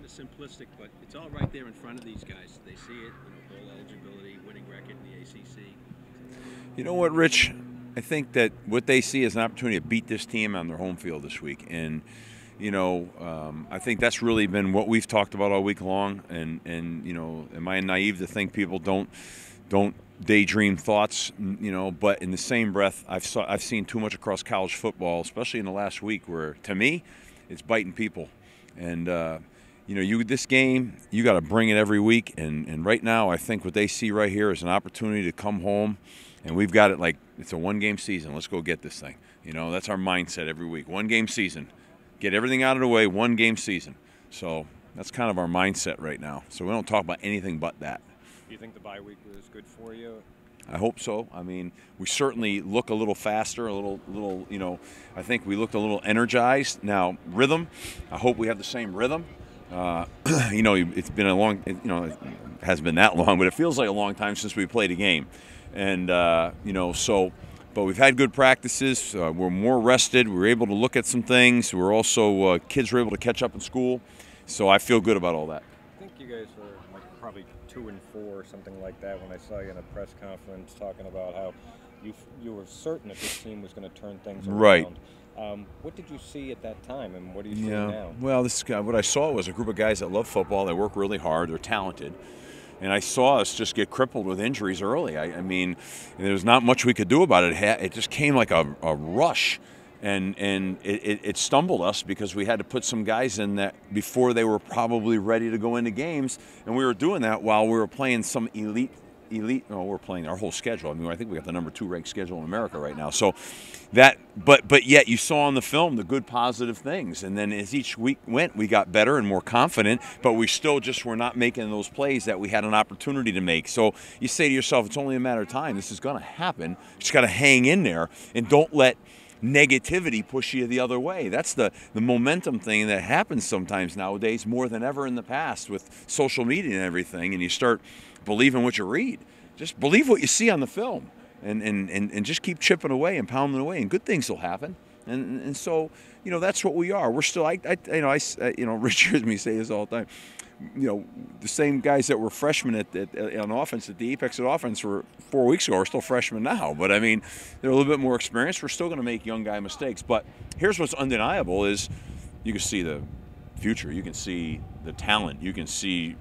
of simplistic, but it's all right there in front of these guys. They see it, bowl eligibility, winning record in the ACC. You know what, Rich? I think that what they see is an opportunity to beat this team on their home field this week, and I think that's really been what we've talked about all week long. And am I naive to think people don't daydream thoughts? But in the same breath, I've seen too much across college football, especially in the last week, where to me, it's biting people. And this game, you got to bring it every week. And right now, I think what they see right here is an opportunity to come home. And we've got it like it's a one-game season. Let's go get this thing. That's our mindset every week. One-game season. Get everything out of the way, one-game season. So that's kind of our mindset right now. So we don't talk about anything but that. Do you think the bye week was good for you? I hope so. I mean, we certainly look a little faster, a little. I think we looked a little energized. Now, rhythm, I hope we have the same rhythm. It's been a long, it hasn't been that long, but it feels like a long time since we played a game. And, but we've had good practices. We're more rested. We were able to look at some things. We're also, kids were able to catch up in school. So I feel good about all that. I think you guys were probably 2-4 or something like that when I saw you in a press conference talking about how you were certain that this team was going to turn things around. Right. What did you see at that time, and what do you see now? Well, what I saw was a group of guys that love football. They work really hard. They're talented. And I saw us just get crippled with injuries early. I mean, there was not much we could do about it. It just came like a rush. And it stumbled us because we had to put some guys in that before they were probably ready to go into games. And we were doing that while we were playing some elite. We're playing our whole schedule. I mean, I think we got the number 2 ranked schedule in America right now. So but yet you saw on the film the good positive things. And then as each week went, we got better and more confident, but we still just were not making those plays that we had an opportunity to make. So you say to yourself, it's only a matter of time. This is going to happen. You just got to hang in there and don't let negativity push you the other way. That's the momentum thing that happens sometimes nowadays more than ever in the past with social media and everything, and you start believing what you read. Just believe what you see on the film and just keep chipping away and pounding away, and good things will happen. And so, that's what we are. We're still, Rich hears me say this all the time. The same guys that were freshmen on offense at the Apex of offense were 4 weeks ago are still freshmen now. But I mean, they're a little bit more experienced. We're still going to make young guy mistakes. But here's what's undeniable is you can see the future. You can see the talent. You can see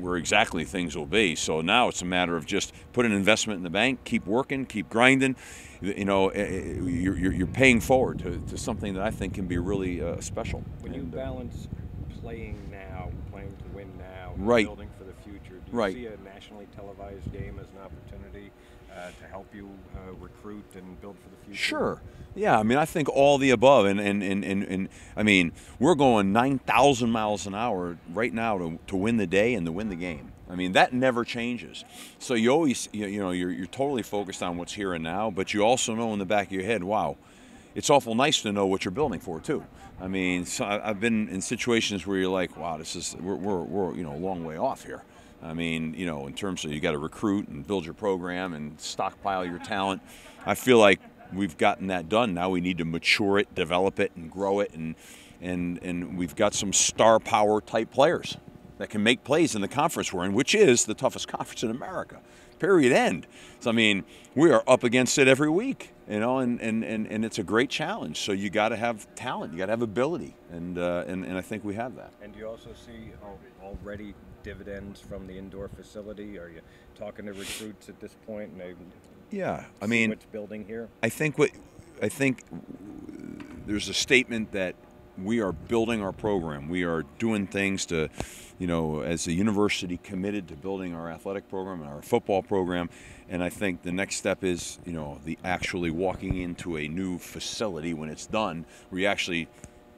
where exactly things will be. So now it's a matter of just put an investment in the bank, keep working, keep grinding. You're paying forward to something that I think can be really special. When you balance playing now, playing to win now, right, building for the future, do you see a nationally televised game as an opportunity to help you recruit and build for the future? Sure. Yeah, I mean, I think all the above, and I mean, we're going 9,000 miles an hour right now to win the day and to win the game. I mean, that never changes. So you always, you're totally focused on what's here and now, but you also know in the back of your head, wow, it's awful nice to know what you're building for too. I mean, so I've been in situations where you're like, wow, we're a long way off here. I mean, in terms of you got to recruit and build your program and stockpile your talent. I feel like we've gotten that done. Now we need to mature it, develop it, and grow it, and we've got some star power type players that can make plays in the conference we're in, which is the toughest conference in America. Period. End. So I mean, we are up against it every week, and it's a great challenge. So you got to have talent, you got to have ability, and I think we have that. And do you also see already dividends from the indoor facility? Are you talking to recruits at this point, and I mean, what's building here? I think there's a statement that we are building our program. We are doing things to, as a university committed to building our athletic program and our football program. And I think the next step is, the actually walking into a new facility when it's done, where you actually,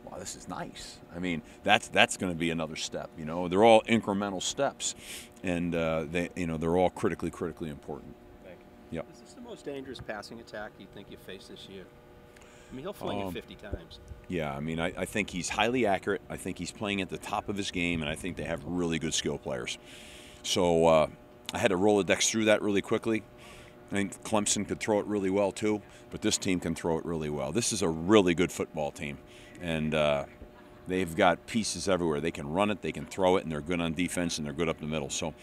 wow, this is nice. I mean, that's going to be another step. They're all incremental steps, and they're all critically important. Thank you. Yep. Is this the most dangerous passing attack you think you face this year? I mean, he'll fling it 50 times. Yeah, I mean, I think he's highly accurate. I think he's playing at the top of his game, and I think they have really good skill players. So I had to Rolodex through that really quickly. I think Clemson could throw it really well too, but this team can throw it really well. This is a really good football team, and they've got pieces everywhere. They can run it, they can throw it, and they're good on defense, and they're good up the middle. So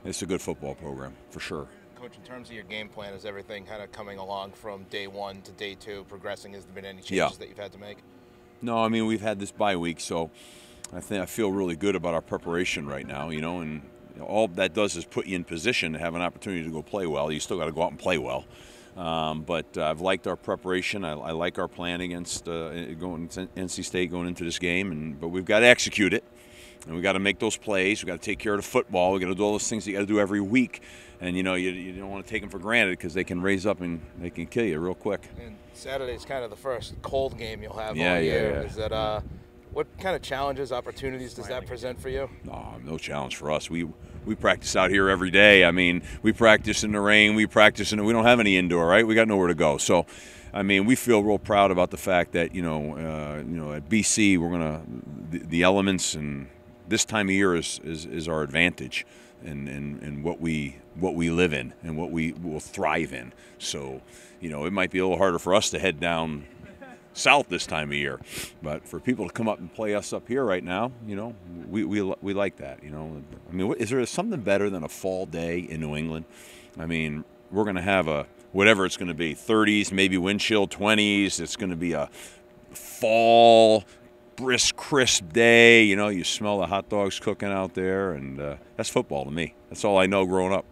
it's a good football program for sure. Coach, in terms of your game plan, is everything kind of coming along from day one to day two, progressing? Has there been any changes that you've had to make? No, I mean, we've had this bye week, so I feel really good about our preparation right now, and all that does is put you in position to have an opportunity to go play well. You still got to go out and play well. But I've liked our preparation. I like our plan against going to NC State going into this game, but we've got to execute it, and we've got to make those plays. We've got to take care of the football. We've got to do all those things that you got to do every week. And, you don't want to take them for granted because they can raise up and they can kill you real quick. And Saturday's kind of the first cold game you'll have all year. Yeah. Is that what kind of challenges, opportunities does that present for you? No challenge for us. We practice out here every day. I mean, we practice in the rain. We practice we don't have any indoor, right? We got nowhere to go. So, I mean, we feel real proud about the fact that at BC we're gonna the elements, and this time of year is our advantage, and what we live in and what we will thrive in. So, it might be a little harder for us to head down south this time of year, but for people to come up and play us up here right now, we like that. I mean, is there something better than a fall day in New England? I mean, we're going to have whatever it's going to be, 30s, maybe wind chill 20s. It's going to be a fall, brisk, crisp day. You smell the hot dogs cooking out there, and that's football to me. That's all I know growing up.